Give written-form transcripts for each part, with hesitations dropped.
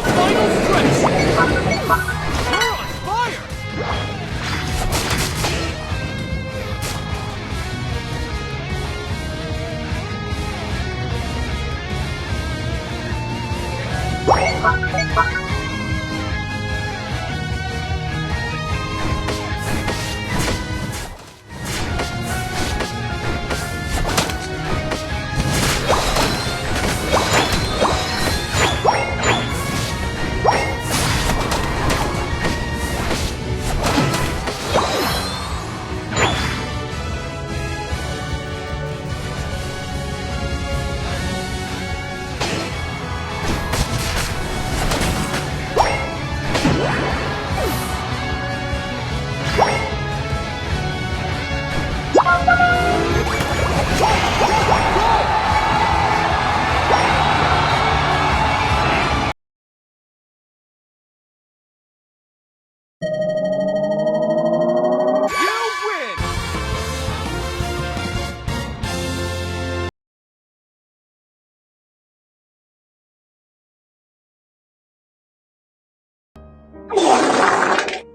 the final stretch! You're on fire!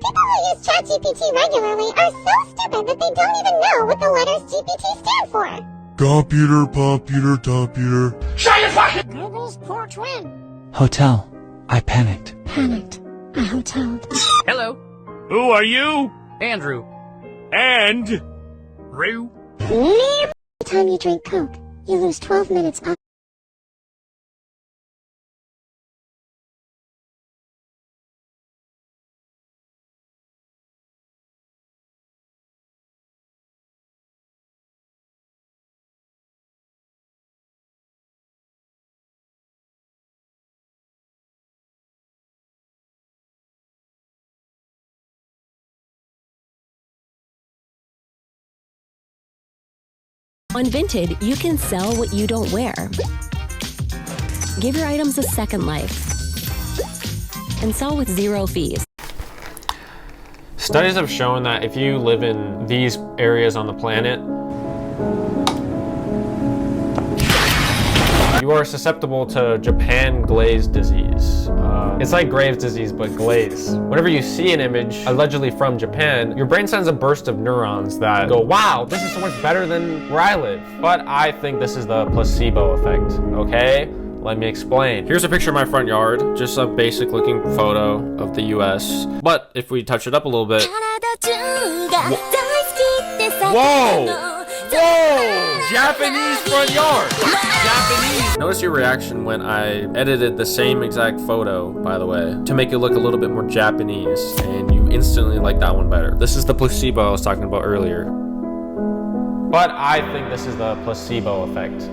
People who use ChatGPT regularly are so stupid that they don't even know what the letters GPT stand for. Computer. Shut your fucking— Google's poor twin. Hotel. I panicked. Panicked. I hoteled. Hello. Who are you? Andrew. And? Rue. Every time you drink Coke, you lose 12 minutes up. On Vinted, you can sell what you don't wear. Give your items a second life. And sell with 0 fees. Studies have shown that if you live in these areas on the planet, you are susceptible to Japan glaze disease. It's like Graves' disease, but glaze. Whenever you see an image allegedly from Japan, your brain sends a burst of neurons that go, wow, this is so much better than where I live. But I think this is the placebo effect, okay? Let me explain. Here's a picture of my front yard, just a basic looking photo of the US. But if we touch it up a little bit, whoa! Japanese front yard! Japanese! Notice your reaction when I edited the same exact photo, by the way, to make it look a little bit more Japanese, and you instantly like that one better. This is the placebo I was talking about earlier. But I think this is the placebo effect.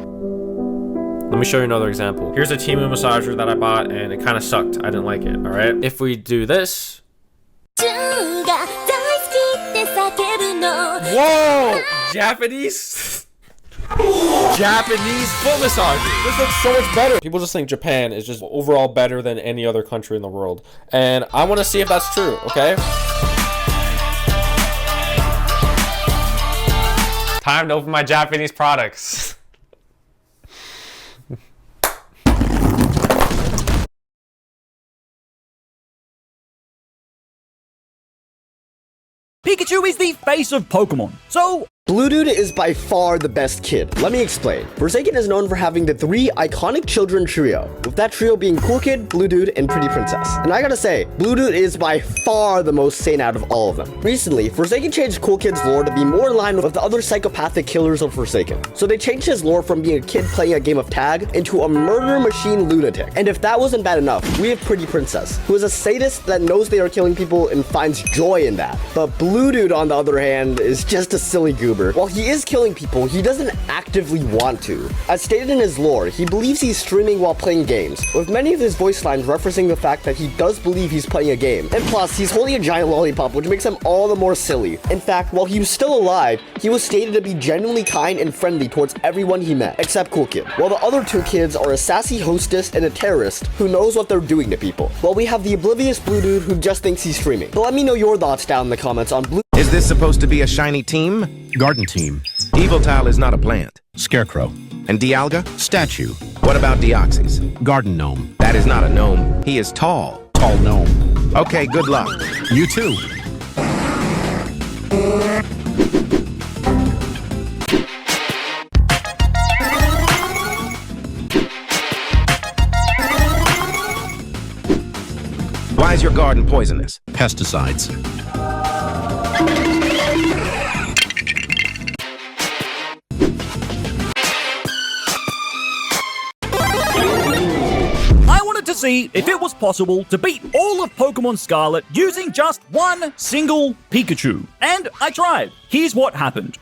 Let me show you another example. Here's a Temu massager that I bought, and it kind of sucked. I didn't like it, all right? If we do this... Whoa! Japanese? Japanese foot massager. This looks so much better. People just think Japan is just overall better than any other country in the world. And I want to see if that's true, okay? Time to open my Japanese products. Pikachu is the face of Pokemon, so Blue Dude is by far the best kid. Let me explain. Forsaken is known for having the 3 iconic children trio, with that trio being Cool Kid, Blue Dude, and Pretty Princess. And I gotta say, Blue Dude is by far the most sane out of all of them. Recently, Forsaken changed Cool Kid's lore to be more in line with the other psychopathic killers of Forsaken. So they changed his lore from being a kid playing a game of tag into a murder machine lunatic. And if that wasn't bad enough, we have Pretty Princess, who is a sadist that knows they are killing people and finds joy in that. But Blue Dude, on the other hand, is just a silly goober. While he is killing people, he doesn't actively want to. As stated in his lore, he believes he's streaming while playing games, with many of his voice lines referencing the fact that he does believe he's playing a game. And plus, he's holding a giant lollipop, which makes him all the more silly. In fact, while he was still alive, he was stated to be genuinely kind and friendly towards everyone he met, except Cool Kid. While the other 2 kids are a sassy hostess and a terrorist who knows what they're doing to people. While we have the oblivious Blue Dude who just thinks he's streaming. So let me know your thoughts down in the comments on Blue. Is this supposed to be a shiny team? Garden team. Evil Tile is not a plant. Scarecrow. And Dialga? Statue. What about Deoxys? Garden gnome. That is not a gnome. He is tall. Tall gnome. Okay, good luck. You too. Why is your garden poisonous? Pesticides. I wanted to see if it was possible to beat all of Pokemon Scarlet using just one single Pikachu. And I tried. Here's what happened.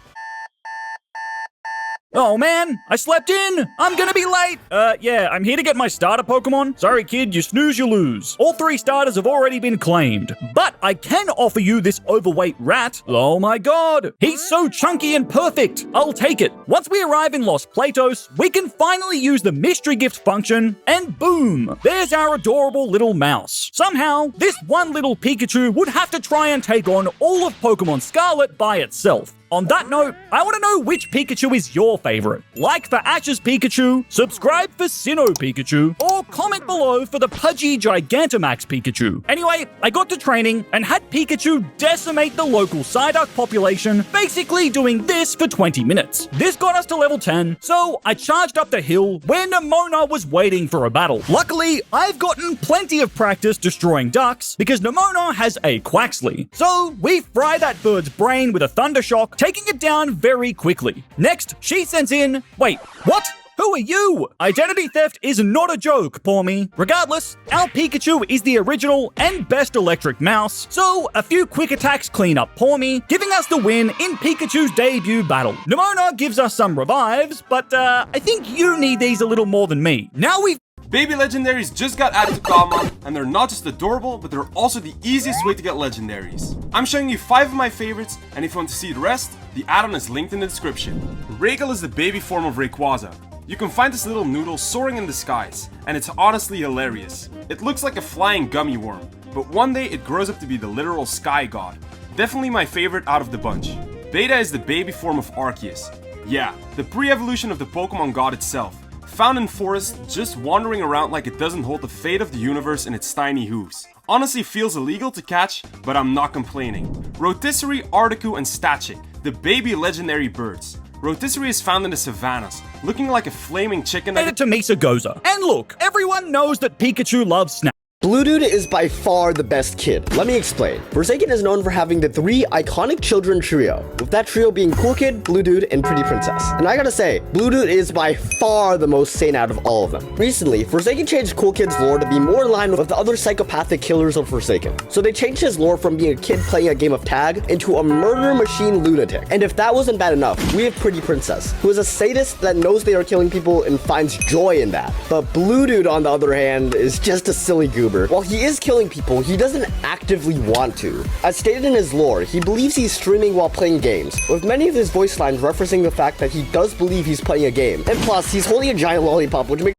Oh man, I slept in! I'm gonna be late! Yeah, I'm here to get my starter Pokemon. Sorry kid, you snooze, you lose. All 3 starters have already been claimed. But I can offer you this overweight rat. Oh my god, he's so chunky and perfect. I'll take it. Once we arrive in Los Platos, we can finally use the mystery gift function, and boom! There's our adorable little mouse. Somehow, this one little Pikachu would have to try and take on all of Pokemon Scarlet by itself. On that note, I want to know which Pikachu is your favorite. Like for Ash's Pikachu, subscribe for Sinnoh Pikachu, or comment below for the pudgy Gigantamax Pikachu. Anyway, I got to training and had Pikachu decimate the local Psyduck population, basically doing this for 20 minutes. This got us to level 10, so I charged up the hill where Nemona was waiting for a battle. Luckily, I've gotten plenty of practice destroying ducks because Nemona has a Quaxley. So we fry that bird's brain with a Thunder Shock, taking it down very quickly. Next, she sends in... Wait, what? Who are you? Identity theft is not a joke, poor me. Regardless, our Pikachu is the original and best electric mouse, so a few quick attacks clean up poor me, giving us the win in Pikachu's debut battle. Nemona gives us some revives, but I think you need these a little more than me. Now we've... Baby legendaries just got added to Pokemon, and they're not just adorable, but they're also the easiest way to get legendaries. I'm showing you 5 of my favorites, and if you want to see the rest, the add-on is linked in the description. Rayquaza is the baby form of Rayquaza. You can find this little noodle soaring in the skies, and it's honestly hilarious. It looks like a flying gummy worm, but one day it grows up to be the literal sky god. Definitely my favorite out of the bunch. Beta is the baby form of Arceus. Yeah, the pre-evolution of the Pokemon god itself. Found in forests, just wandering around like it doesn't hold the fate of the universe in its tiny hooves. Honestly feels illegal to catch, but I'm not complaining. Rotisserie, Articuno, and Statchic, the baby legendary birds. Rotisserie is found in the savannas, looking like a flaming chicken nugget to Mesagoza. And look, everyone knows that Pikachu loves snacks. Blue Dude is by far the best kid. Let me explain. Forsaken is known for having the 3 iconic children trio, with that trio being Cool Kid, Blue Dude, and Pretty Princess. And I gotta say, Blue Dude is by far the most sane out of all of them. Recently, Forsaken changed Cool Kid's lore to be more in line with the other psychopathic killers of Forsaken. So they changed his lore from being a kid playing a game of tag into a murder machine lunatic. And if that wasn't bad enough, we have Pretty Princess, who is a sadist that knows they are killing people and finds joy in that. But Blue Dude, on the other hand, is just a silly goober. While he is killing people, he doesn't actively want to. As stated in his lore, he believes he's streaming while playing games, with many of his voice lines referencing the fact that he does believe he's playing a game. And plus, he's holding a giant lollipop, which makes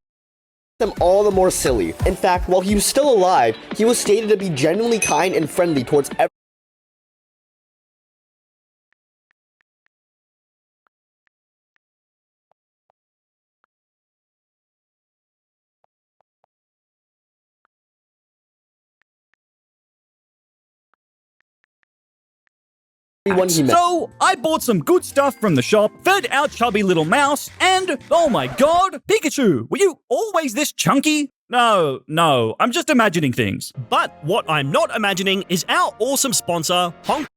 them all the more silly. In fact, while he was still alive, he was stated to be genuinely kind and friendly towards everyone. So, I bought some good stuff from the shop, fed our chubby little mouse, and, oh my god, Pikachu, were you always this chunky? No, I'm just imagining things. But what I'm not imagining is our awesome sponsor, Honk